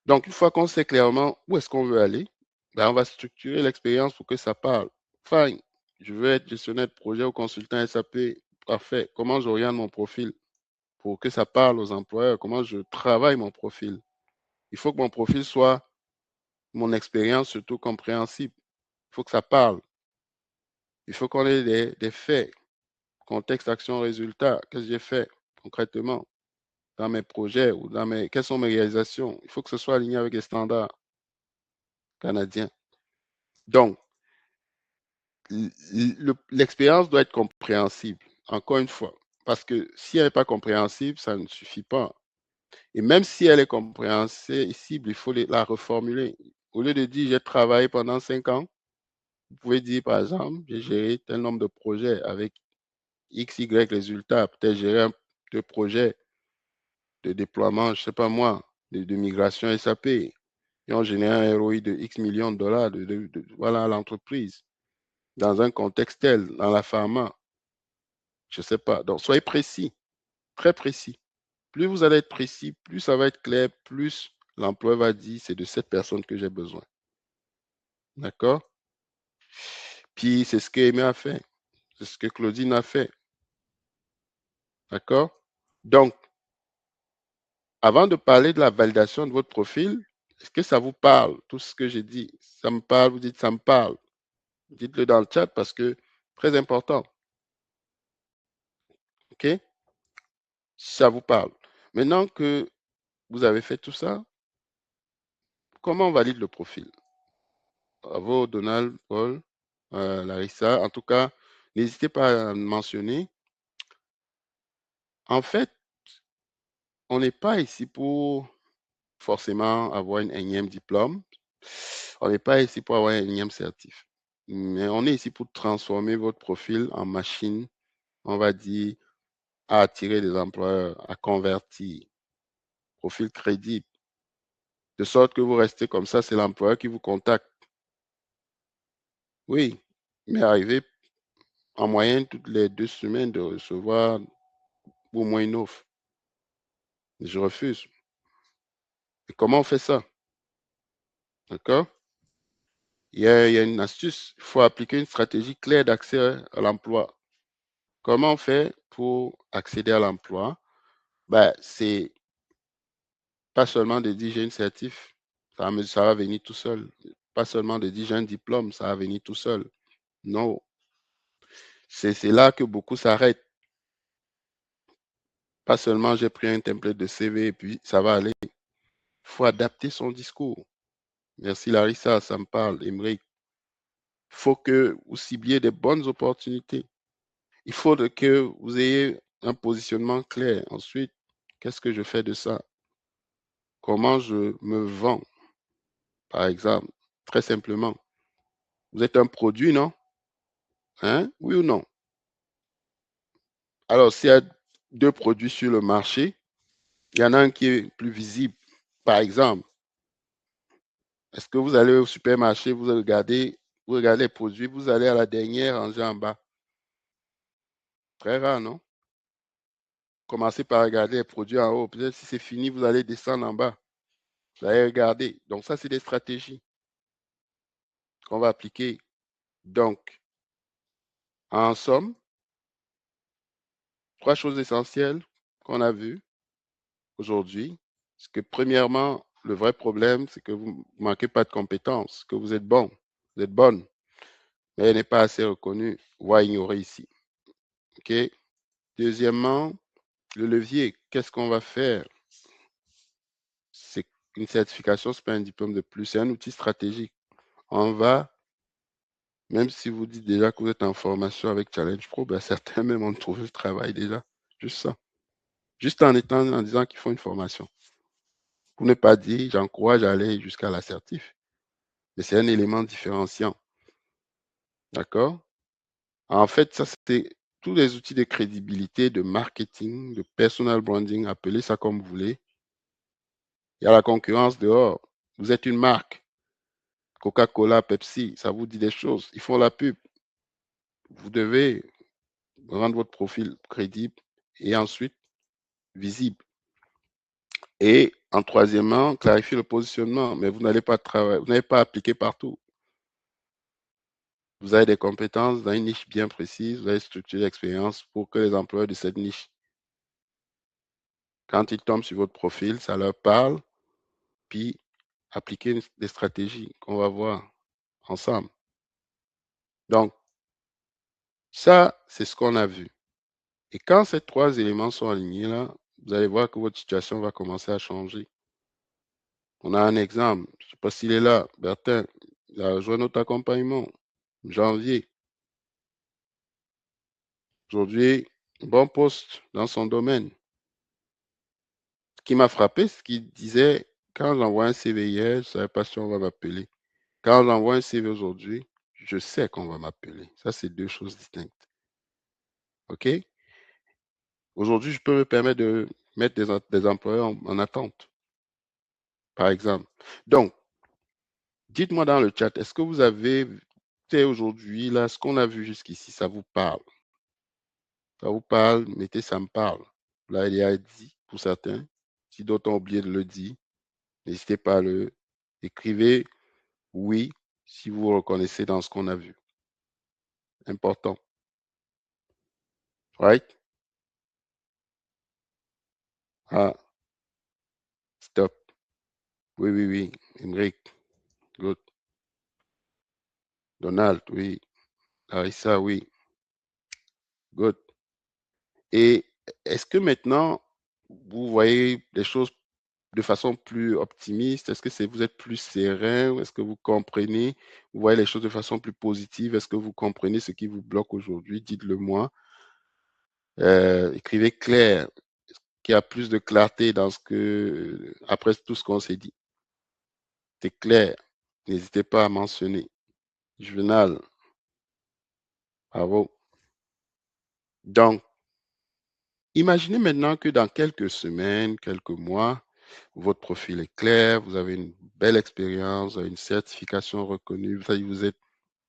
Donc, une fois qu'on sait clairement où est-ce qu'on veut aller, ben, on va structurer l'expérience pour que ça parle. Fine, je veux être gestionnaire de projet ou consultant SAP. Parfait. Comment j'oriente mon profil pour que ça parle aux employeurs? Comment je travaille mon profil? Il faut que mon profil soit, mon expérience surtout, compréhensible. Il faut que ça parle. Il faut qu'on ait des faits, contexte, action, résultat. Qu'est-ce que j'ai fait concrètement dans mes projets ou quelles sont mes réalisations? Il faut que ce soit aligné avec les standards canadiens. Donc, l'expérience doit être compréhensible, encore une fois. Parce que si elle n'est pas compréhensible, ça ne suffit pas. Et même si elle est compréhensible, il faut la reformuler. Au lieu de dire j'ai travaillé pendant 5 ans, vous pouvez dire par exemple, j'ai géré tel nombre de projets avec X, Y résultats, peut-être gérer deux projets de déploiement, je ne sais pas moi, de migration SAP. Et on génère un ROI de X millions de dollars voilà, à l'entreprise, dans un contexte tel, dans la pharma. Je ne sais pas. Donc, soyez précis, très précis. Plus vous allez être précis, plus ça va être clair, plus l'employeur va dire c'est de cette personne que j'ai besoin. D'accord? Puis, c'est ce qu'Aimé a fait. C'est ce que Claudine a fait. D'accord? Donc, avant de parler de la validation de votre profil, est-ce que ça vous parle, tout ce que j'ai dit? Ça me parle, vous dites ça me parle. Dites-le dans le chat parce que très important. OK? Si ça vous parle. Maintenant que vous avez fait tout ça, comment on valide le profil? Bravo, Donald, Paul, Larissa. En tout cas, n'hésitez pas à mentionner. En fait, on n'est pas ici pour forcément avoir une énième diplôme. On n'est pas ici pour avoir un énième certif. Mais on est ici pour transformer votre profil en machine, on va dire, à attirer des employeurs, à convertir. Profil crédible. De sorte que vous restez comme ça, c'est l'employeur qui vous contacte. Oui, mais arrivé en moyenne toutes les 2 semaines de recevoir au moins une offre. Je refuse. Et comment on fait ça? D'accord? Il y a une astuce. Il faut appliquer une stratégie claire d'accès à l'emploi. Comment on fait pour accéder à l'emploi? Ben, c'est pas seulement de dire j'ai une certif, ça va venir tout seul. Pas seulement de dire j'ai un diplôme, ça va venir tout seul. Non. C'est là que beaucoup s'arrêtent. Pas seulement j'ai pris un template de CV et puis ça va aller. Il faut adapter son discours. Merci Larissa, ça me parle. Émeric. Il faut que vous cibliez des bonnes opportunités. Il faut que vous ayez un positionnement clair. Ensuite, qu'est-ce que je fais de ça? Comment je me vends? Par exemple, très simplement. Vous êtes un produit, non? Hein? Oui ou non? Alors, s'il y a 2 produits sur le marché, il y en a un qui est plus visible. Par exemple, est-ce que vous allez au supermarché, vous regardez les produits, vous allez à la dernière rangée en bas? Très rare, non? Commencez par regarder les produits en haut. Peut-être si c'est fini, vous allez descendre en bas. Vous allez regarder. Donc, ça, c'est des stratégies qu'on va appliquer. Donc, en somme, 3 choses essentielles qu'on a vues aujourd'hui. C'est que premièrement, le vrai problème, c'est que vous ne manquez pas de compétences, que vous êtes bon, vous êtes bonne, mais elle n'est pas assez reconnue ou à ignorer ici. OK? Deuxièmement, le levier, qu'est-ce qu'on va faire? C'est une certification, ce n'est pas un diplôme de plus, c'est un outil stratégique. On va, même si vous dites déjà que vous êtes en formation avec Challenge Pro, ben certains même ont trouvé le travail déjà. Juste ça. Juste en disant qu'ils font une formation. Pour ne pas dire, j'encourage à aller jusqu'à l'assertif. Mais c'est un élément différenciant. D'accord? En fait, ça, c'est tous les outils de crédibilité, de marketing, de personal branding, appelez ça comme vous voulez. Il y a la concurrence dehors. Vous êtes une marque. Coca-Cola, Pepsi, ça vous dit des choses. Ils font la pub. Vous devez rendre votre profil crédible et ensuite visible. Et en troisièmement, clarifier le positionnement, mais vous n'allez pas travailler, vous n'allez pas appliquer partout. Vous avez des compétences dans une niche bien précise, vous avez structuré l'expérience pour que les employeurs de cette niche, quand ils tombent sur votre profil, ça leur parle, puis appliquer des stratégies qu'on va voir ensemble. Donc, ça, c'est ce qu'on a vu. Et quand ces trois éléments sont alignés là, vous allez voir que votre situation va commencer à changer. On a un exemple, je ne sais pas s'il est là, Bertin, il a rejoint notre accompagnement, janvier. Aujourd'hui, bon poste dans son domaine. Ce qui m'a frappé, c'est qu'il disait, quand j'envoie un CV hier, je ne savais pas si on va m'appeler. Quand j'envoie un CV aujourd'hui, je sais qu'on va m'appeler. Ça, c'est deux choses distinctes. OK? Aujourd'hui, je peux me permettre de mettre des employés en attente, par exemple. Donc, dites-moi dans le chat, est-ce que vous avez, aujourd'hui, là, ce qu'on a vu jusqu'ici, ça vous parle? Ça vous parle? Mettez ça me parle. Là, il y a dit pour certains. Si d'autres ont oublié de le dire, n'hésitez pas à le écrivez oui si vous vous reconnaissez dans ce qu'on a vu. Important. Right? Ah, stop. Oui, oui, oui. Emric. Good. Donald, oui. Larissa, oui. Good. Et est-ce que maintenant, vous voyez les choses de façon plus optimiste? Est-ce que vous êtes plus serein? Est-ce que vous comprenez? Vous voyez les choses de façon plus positive? Est-ce que vous comprenez ce qui vous bloque aujourd'hui? Dites-le moi. Écrivez clair, qu'il y a plus de clarté dans ce que, après tout ce qu'on s'est dit. C'est clair. N'hésitez pas à mentionner. Juvenal, bravo. Donc, imaginez maintenant que dans quelques semaines, quelques mois, votre profil est clair, vous avez une belle expérience, vous avez une certification reconnue, vous êtes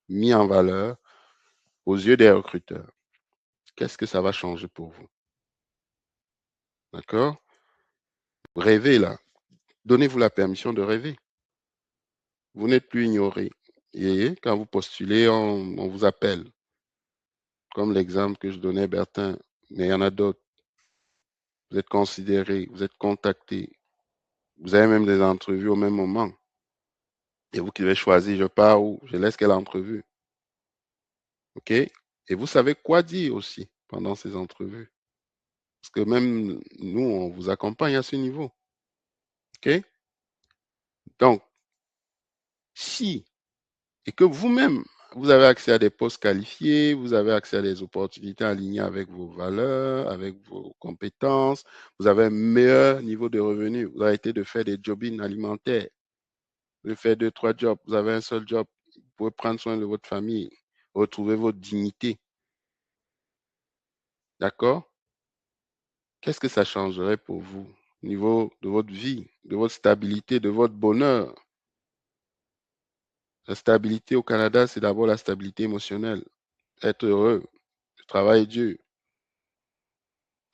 mis en valeur aux yeux des recruteurs. Qu'est-ce que ça va changer pour vous? D'accord? Rêvez là. Donnez-vous la permission de rêver. Vous n'êtes plus ignoré. Et quand vous postulez, on vous appelle. Comme l'exemple que je donnais, Bertin. Mais il y en a d'autres. Vous êtes considéré, vous êtes contacté. Vous avez même des entrevues au même moment. Et vous qui devez choisir, je pars où, je laisse quelle entrevue. OK? Et vous savez quoi dire aussi pendant ces entrevues. Parce que même nous, on vous accompagne à ce niveau. OK? Donc, si, et que vous-même, vous avez accès à des postes qualifiés, vous avez accès à des opportunités alignées avec vos valeurs, avec vos compétences, vous avez un meilleur niveau de revenu, vous arrêtez de faire des jobbing alimentaires, de faire 2, 3 jobs, vous avez un seul job, vous pouvez prendre soin de votre famille, retrouver votre dignité. D'accord? Qu'est-ce que ça changerait pour vous au niveau de votre vie, de votre stabilité, de votre bonheur? La stabilité au Canada, c'est d'abord la stabilité émotionnelle. Être heureux, le travail dur.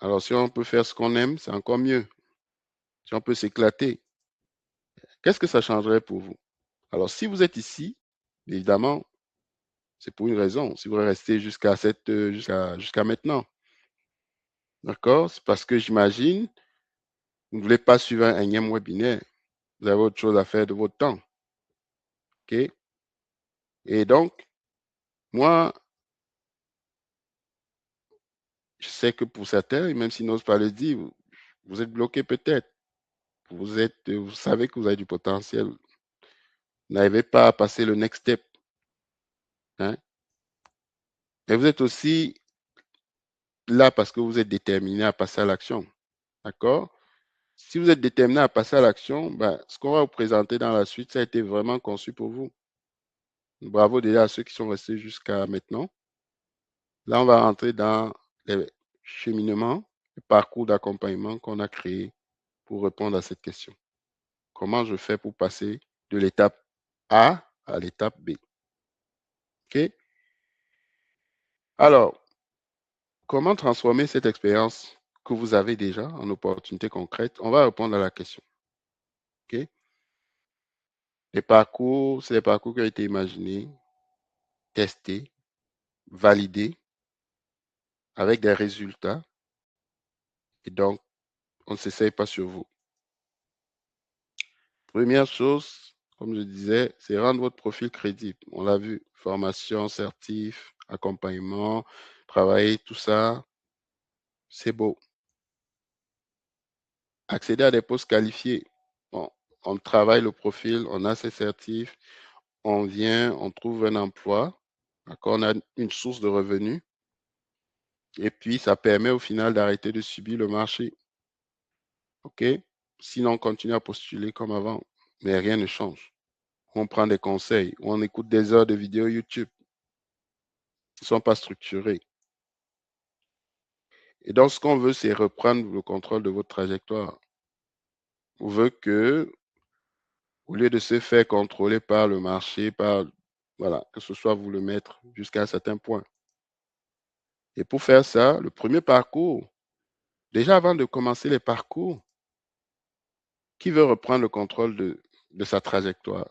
Alors, si on peut faire ce qu'on aime, c'est encore mieux. Si on peut s'éclater, qu'est-ce que ça changerait pour vous? Alors, si vous êtes ici, évidemment, c'est pour une raison. Si vous restez jusqu'à maintenant, d'accord? C'est parce que j'imagine, vous ne voulez pas suivre un énième webinaire. Vous avez autre chose à faire de votre temps. OK? Et donc, moi, je sais que pour certains, même s'ils n'osent pas le dire, vous êtes bloqué peut-être. Vous savez que vous avez du potentiel. Vous n'arrivez pas à passer le next step. Hein? Et vous êtes aussi là parce que vous êtes déterminé à passer à l'action. D'accord? Si vous êtes déterminé à passer à l'action, ben, ce qu'on va vous présenter dans la suite, ça a été vraiment conçu pour vous. Bravo déjà à ceux qui sont restés jusqu'à maintenant. Là, on va rentrer dans les cheminements, le parcours d'accompagnement qu'on a créé pour répondre à cette question. Comment je fais pour passer de l'étape A à l'étape B? OK? Alors, comment transformer cette expérience que vous avez déjà en opportunités concrètes, on va répondre à la question. OK? Les parcours, c'est les parcours qui ont été imaginés, testés, validés, avec des résultats. Et donc, on ne s'essaye pas sur vous. Première chose, comme je disais, c'est rendre votre profil crédible. On l'a vu, formation, certif, accompagnement, travailler, tout ça, c'est beau. Accéder à des postes qualifiés. Bon, on travaille le profil, on a ses certifs, on vient, on trouve un emploi, d'accord, on a une source de revenus, et puis ça permet au final d'arrêter de subir le marché. OK? Sinon, on continue à postuler comme avant, mais rien ne change. On prend des conseils, ou on écoute des heures de vidéos YouTube. Ils ne sont pas structurés. Et donc, ce qu'on veut, c'est reprendre le contrôle de votre trajectoire. On veut que, au lieu de se faire contrôler par le marché, voilà, que ce soit vous le mettre jusqu'à un certain point. Et pour faire ça, le premier parcours, déjà avant de commencer les parcours, qui veut reprendre le contrôle de sa trajectoire?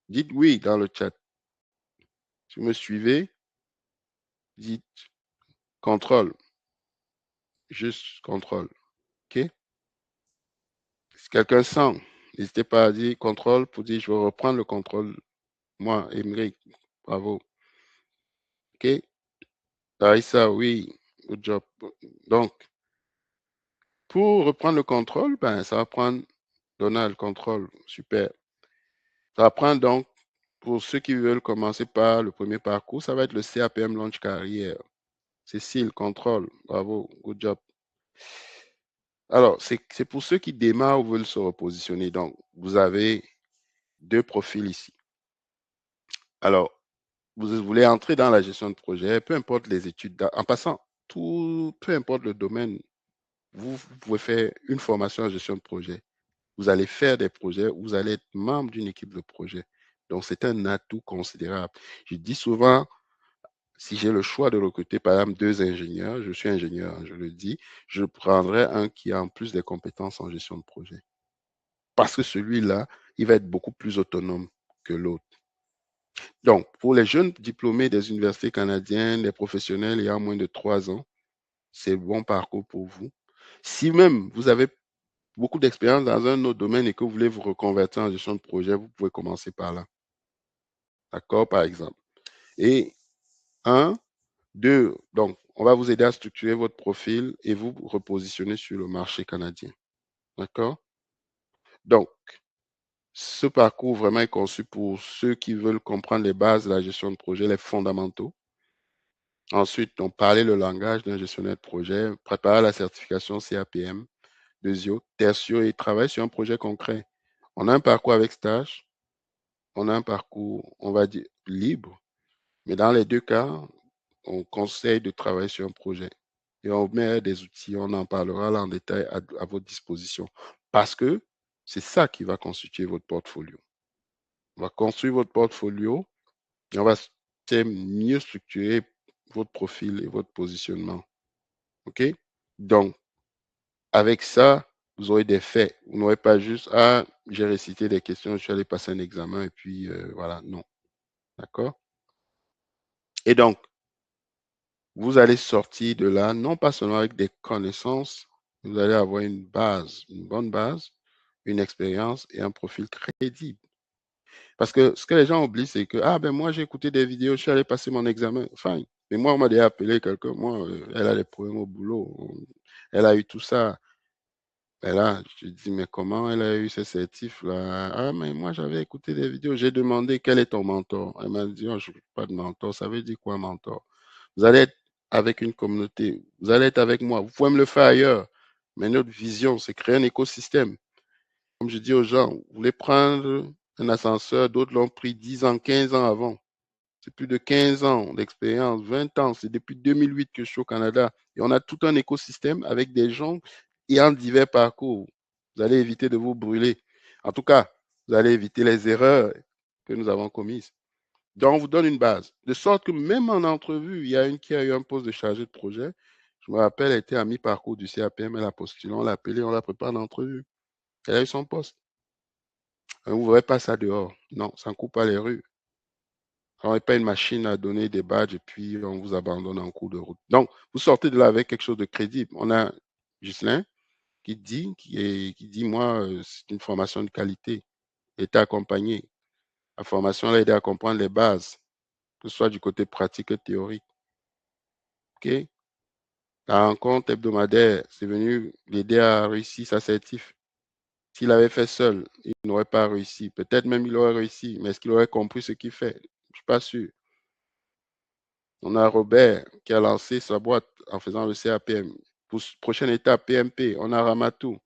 Dites oui dans le chat. Si vous me suivez, dites contrôle. Juste contrôle. OK? Si quelqu'un sent, n'hésitez pas à dire contrôle pour dire je veux reprendre le contrôle. Moi, Émeric, bravo. OK? Taïsa, oui, good job. Donc, pour reprendre le contrôle, ben, ça va prendre Donald, contrôle, super. Ça va prendre donc, pour ceux qui veulent commencer par le premier parcours, ça va être le CAPM Launch Carrière. Cécile, contrôle, bravo, good job. Alors, c'est pour ceux qui démarrent ou veulent se repositionner. Donc, vous avez deux profils ici. Alors, vous voulez entrer dans la gestion de projet, peu importe les études, en passant, peu importe le domaine, vous pouvez faire une formation en gestion de projet. Vous allez faire des projets, vous allez être membre d'une équipe de projet. Donc, c'est un atout considérable. Je dis souvent, si j'ai le choix de recruter, par exemple, deux ingénieurs, je suis ingénieur, je le dis, je prendrai un qui a en plus des compétences en gestion de projet. Parce que celui-là, il va être beaucoup plus autonome que l'autre. Donc, pour les jeunes diplômés des universités canadiennes, les professionnels ayant moins de 3 ans, c'est le bon parcours pour vous. Si même vous avez beaucoup d'expérience dans un autre domaine et que vous voulez vous reconvertir en gestion de projet, vous pouvez commencer par là. D'accord, par exemple. Et un, deux, donc, on va vous aider à structurer votre profil et vous repositionner sur le marché canadien. D'accord? Donc, ce parcours vraiment est conçu pour ceux qui veulent comprendre les bases de la gestion de projet, les fondamentaux. Ensuite, on parlait le langage d'un gestionnaire de projet, préparer la certification CAPM, deuxio, tertio et travailler sur un projet concret. On a un parcours avec stage, on a un parcours, on va dire, libre, mais dans les deux cas, on conseille de travailler sur un projet. Et on met des outils, on en parlera là en détail à votre disposition. Parce que c'est ça qui va constituer votre portfolio. On va construire votre portfolio et on va mieux structurer votre profil et votre positionnement. OK? Donc, avec ça, vous aurez des faits. Vous n'aurez pas juste, ah, j'ai récité des questions, je suis allé passer un examen et puis voilà. Non. D'accord? Et donc, vous allez sortir de là, non pas seulement avec des connaissances, vous allez avoir une base, une bonne base, une expérience et un profil crédible. Parce que ce que les gens oublient, c'est que, ah ben moi j'ai écouté des vidéos, je suis allé passer mon examen, fine. Mais moi, on m'a déjà appelé quelqu'un, moi, elle a des problèmes au boulot, elle a eu tout ça. Et là, je dis, mais comment elle a eu ces certifs-là? Ah, mais moi j'avais écouté des vidéos, j'ai demandé quel est ton mentor. Elle m'a dit, oh, je n'ai pas de mentor, ça veut dire quoi mentor? Vous allez être avec une communauté, vous allez être avec moi, vous pouvez me le faire ailleurs. Mais notre vision, c'est créer un écosystème. Comme je dis aux gens, vous voulez prendre un ascenseur, d'autres l'ont pris 10 ans, 15 ans avant. C'est plus de 15 ans d'expérience, 20 ans. C'est depuis 2008 que je suis au Canada. Et on a tout un écosystème avec des gens ayant divers parcours. Vous allez éviter de vous brûler. En tout cas, vous allez éviter les erreurs que nous avons commises. Donc, on vous donne une base. De sorte que même en entrevue, il y a une qui a eu un poste de chargé de projet. Je me rappelle, elle était à mi-parcours du CAPM, elle a postulé, on l'a appelée, on l'a préparée en entrevue. Elle a eu son poste. Vous ne verrez pas ça dehors. Non, ça ne coupe pas les rues. On n'est pas une machine à donner des badges et puis on vous abandonne en cours de route. Donc, vous sortez de là avec quelque chose de crédible. On a Ghislain qui dit, moi, c'est une formation de qualité. Il était accompagné. La formation l'a aidé à comprendre les bases, que ce soit du côté pratique et théorique. OK? La rencontre hebdomadaire, c'est venu l'aider à réussir sa certif. S'il avait fait seul, il n'aurait pas réussi. Peut-être même il aurait réussi, mais est-ce qu'il aurait compris ce qu'il fait? Je ne suis pas sûr. On a Robert qui a lancé sa boîte en faisant le CAPM. Pour prochaine étape, PMP, on a Ramatou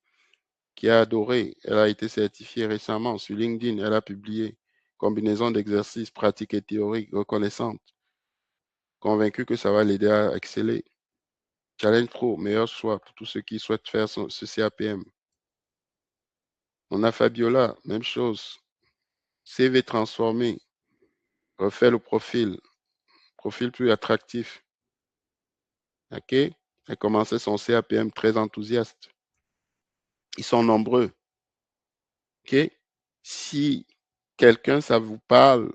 qui a adoré. Elle a été certifiée récemment sur LinkedIn. Elle a publié combinaison d'exercices pratiques et théoriques reconnaissantes. Convaincu que ça va l'aider à exceller. Challenge Pro, meilleur choix pour tous ceux qui souhaitent faire ce CAPM. On a Fabiola, même chose. CV transformé, refait le profil plus attractif. OK? Elle commençait son CAPM très enthousiaste. Ils sont nombreux. OK? Si quelqu'un, ça vous parle,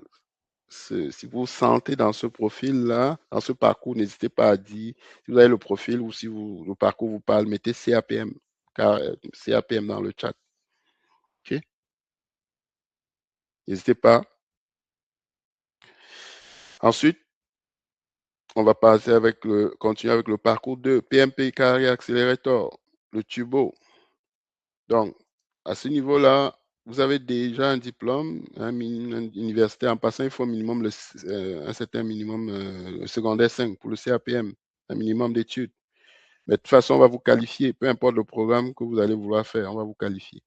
si vous sentez dans ce profil-là, dans ce parcours, n'hésitez pas à dire, si vous avez le profil ou si le parcours vous parle, mettez CAPM, CAPM dans le chat. OK? N'hésitez pas. Ensuite, on va continuer avec le parcours 2, PMP Career Accelerator, le tubo. Donc, à ce niveau-là, vous avez déjà un diplôme, une université. En passant, il faut minimum un certain minimum secondaire 5 pour le CAPM, un minimum d'études. Mais de toute façon, on va vous qualifier, peu importe le programme que vous allez vouloir faire, on va vous qualifier.